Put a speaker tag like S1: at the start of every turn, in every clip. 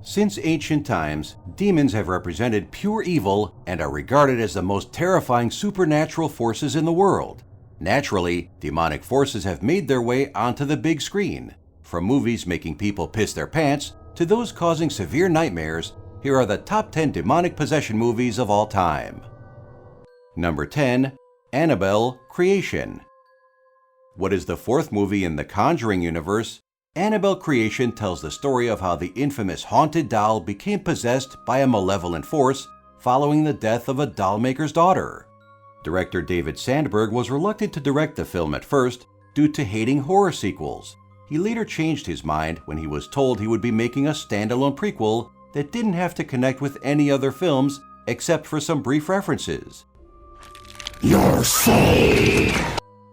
S1: Since ancient times, demons have represented pure evil and are regarded as the most terrifying supernatural forces in the world. Naturally, demonic forces have made their way onto the big screen. From movies making people piss their pants to those causing severe nightmares, here are the top 10 demonic possession movies of all time. Number 10. Annabelle: Creation. What is the fourth movie in the Conjuring universe, Annabelle: Creation tells the story of how the infamous haunted doll became possessed by a malevolent force following the death of a dollmaker's daughter. Director David Sandberg was reluctant to direct the film at first due to hating horror sequels. He later changed his mind when he was told he would be making a standalone prequel that didn't have to connect with any other films except for some brief references.
S2: You're saved!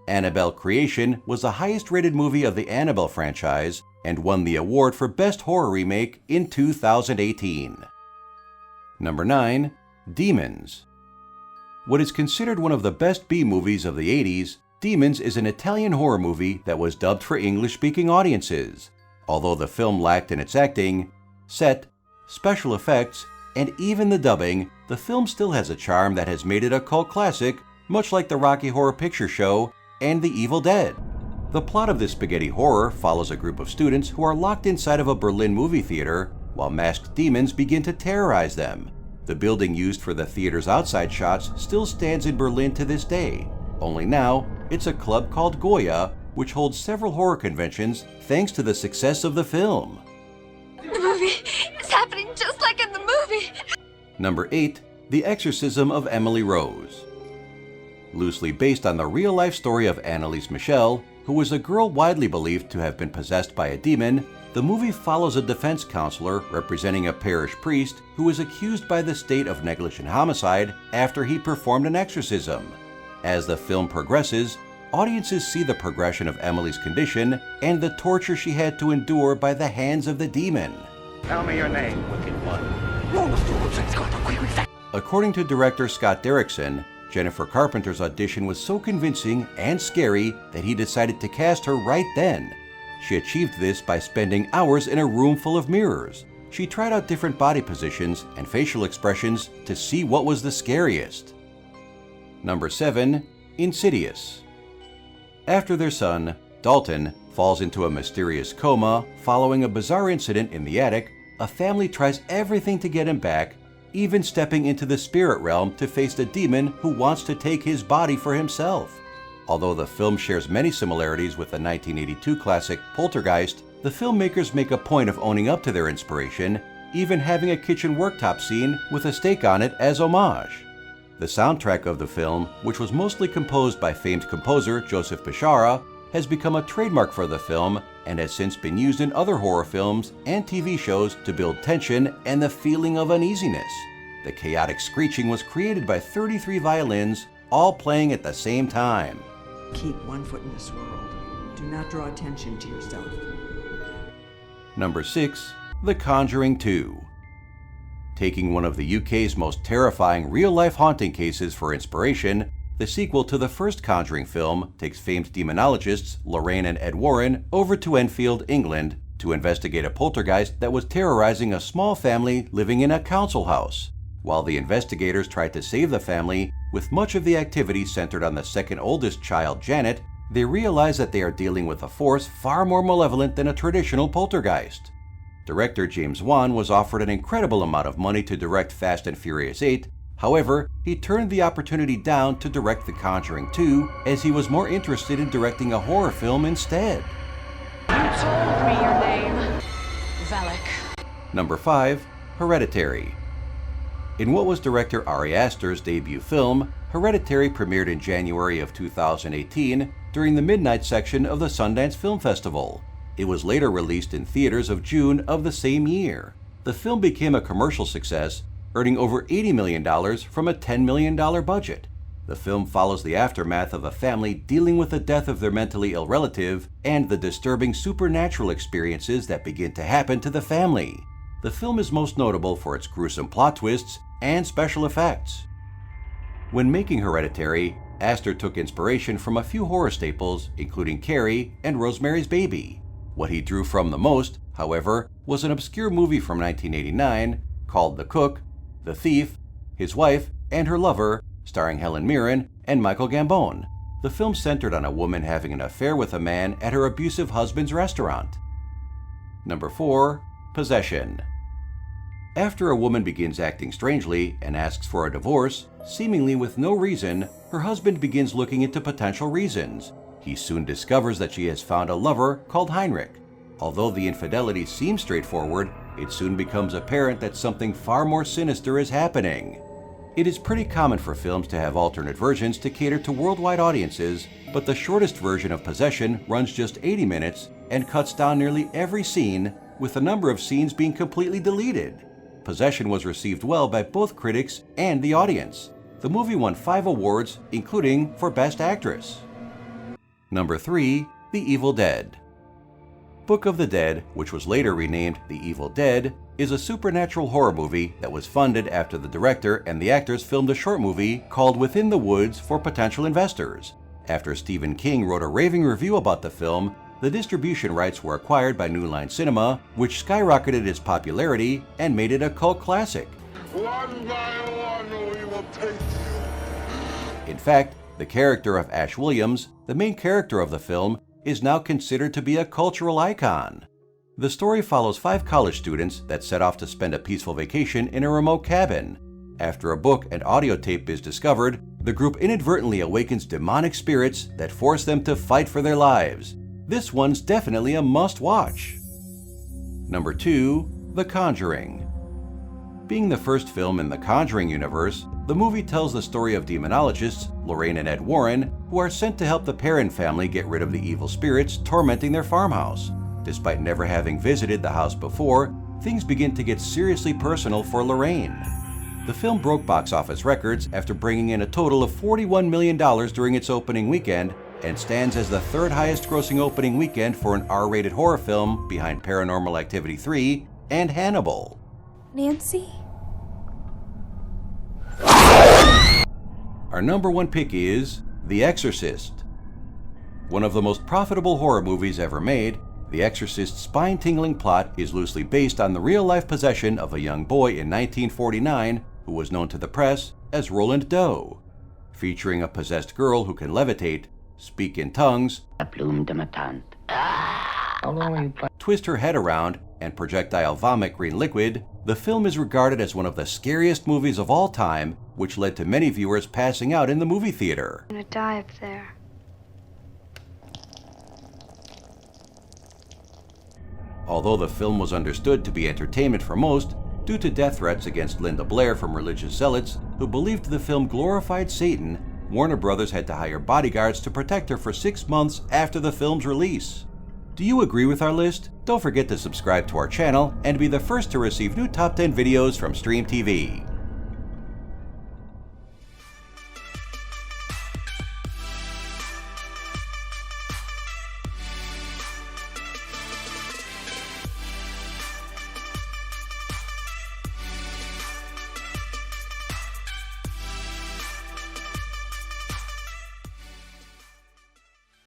S1: Annabelle: Creation was the highest-rated movie of the Annabelle franchise and won the award for Best Horror Remake in 2018. Number 9. Demons. What is considered one of the best B-movies of the 80s, Demons is an Italian horror movie that was dubbed for English-speaking audiences. Although the film lacked in its acting, set, special effects, and even the dubbing, the film still has a charm that has made it a cult classic, much like the Rocky Horror Picture Show and The Evil Dead. The plot of this spaghetti horror follows a group of students who are locked inside of a Berlin movie theater while masked demons begin to terrorize them. The building used for the theater's outside shots still stands in Berlin to this day, only now it's a club called Goya, which holds several horror conventions thanks to the success of the film.
S3: The movie is happening just like in the movie!
S1: Number 8. The Exorcism of Emily Rose. Loosely based on the real-life story of Anneliese Michel, who was a girl widely believed to have been possessed by a demon, the movie follows a defense counselor representing a parish priest who is accused by the state of negligent homicide after he performed an exorcism. As the film progresses, audiences see the progression of Emily's condition and the torture she had to endure by the hands of the demon.
S4: Tell me your name, wicked one.
S1: According to director Scott Derrickson, Jennifer Carpenter's audition was so convincing and scary that he decided to cast her right then. She achieved this by spending hours in a room full of mirrors. She tried out different body positions and facial expressions to see what was the scariest. Number 7. Insidious. After their son, Dalton, falls into a mysterious coma following a bizarre incident in the attic, a family tries everything to get him back, even stepping into the spirit realm to face the demon who wants to take his body for himself. Although the film shares many similarities with the 1982 classic Poltergeist, the filmmakers make a point of owning up to their inspiration, even having a kitchen worktop scene with a steak on it as homage. The soundtrack of the film, which was mostly composed by famed composer Joseph Bishara, has become a trademark for the film and has since been used in other horror films and TV shows to build tension and the feeling of uneasiness. The chaotic screeching was created by 33 violins, all playing at the same time.
S5: Keep one foot in this world. Do not draw attention to yourself.
S1: Number 6. The Conjuring 2. Taking one of the UK's most terrifying real-life haunting cases for inspiration, the sequel to the first Conjuring film takes famed demonologists Lorraine and Ed Warren over to Enfield, England, to investigate a poltergeist that was terrorizing a small family living in a council house. While the investigators tried to save the family, with much of the activity centered on the second oldest child, Janet, they realize that they are dealing with a force far more malevolent than a traditional poltergeist. Director James Wan was offered an incredible amount of money to direct Fast and Furious 8. However, he turned the opportunity down to direct The Conjuring 2 as he was more interested in directing a horror film instead.
S3: You told me your name. Valak.
S1: Number 5. Hereditary. In what was director Ari Aster's debut film, Hereditary premiered in January of 2018 during the midnight section of the Sundance Film Festival. It was later released in theaters of June of the same year. The film became a commercial success, earning over $80 million from a $10 million budget. The film follows the aftermath of a family dealing with the death of their mentally ill relative and the disturbing supernatural experiences that begin to happen to the family. The film is most notable for its gruesome plot twists and special effects. When making Hereditary, Aster took inspiration from a few horror staples, including Carrie and Rosemary's Baby. What he drew from the most, however, was an obscure movie from 1989 called The Cook, The Thief, His Wife, and Her Lover, starring Helen Mirren and Michael Gambon. The film centered on a woman having an affair with a man at her abusive husband's restaurant. Number 4. Possession. After a woman begins acting strangely and asks for a divorce, seemingly with no reason, her husband begins looking into potential reasons. He soon discovers that she has found a lover called Heinrich. Although the infidelity seems straightforward, it soon becomes apparent that something far more sinister is happening. It is pretty common for films to have alternate versions to cater to worldwide audiences, but the shortest version of Possession runs just 80 minutes and cuts down nearly every scene, with a number of scenes being completely deleted. Possession was received well by both critics and the audience. The movie won 5 awards, including for Best Actress. Number 3. The Evil Dead. Book of the Dead, which was later renamed The Evil Dead, is a supernatural horror movie that was funded after the director and the actors filmed a short movie called Within the Woods for potential investors. After Stephen King wrote a raving review about the film, the distribution rights were acquired by New Line Cinema, which skyrocketed its popularity and made it a cult classic.
S2: One by one, we will take you.
S1: In fact, the character of Ash Williams, the main character of the film, is now considered to be a cultural icon. The story follows 5 college students that set off to spend a peaceful vacation in a remote cabin. After a book and audio tape is discovered, the group inadvertently awakens demonic spirits that force them to fight for their lives. This one's definitely a must-watch. Number 2. The Conjuring. Being the first film in the Conjuring universe, the movie tells the story of demonologists Lorraine and Ed Warren, who are sent to help the Perron family get rid of the evil spirits tormenting their farmhouse. Despite never having visited the house before, things begin to get seriously personal for Lorraine. The film broke box office records after bringing in a total of $41 million during its opening weekend, and stands as the 3rd highest grossing opening weekend for an R-rated horror film behind Paranormal Activity 3 and Hannibal.
S6: Nancy?
S1: Our number 1 pick is The Exorcist. One of the most profitable horror movies ever made, The Exorcist's spine-tingling plot is loosely based on the real-life possession of a young boy in 1949 who was known to the press as Roland Doe. Featuring a possessed girl who can levitate, speak in tongues, twist her head around, and projectile vomit green liquid, the film is regarded as one of the scariest movies of all time, which led to many viewers passing out in the movie theater.
S6: I'm gonna die up there.
S1: Although the film was understood to be entertainment for most, due to death threats against Linda Blair from religious zealots who believed the film glorified Satan, Warner Brothers had to hire bodyguards to protect her for 6 months after the film's release. Do you agree with our list? Don't forget to subscribe to our channel and be the first to receive new Top 10 videos from Stream TV.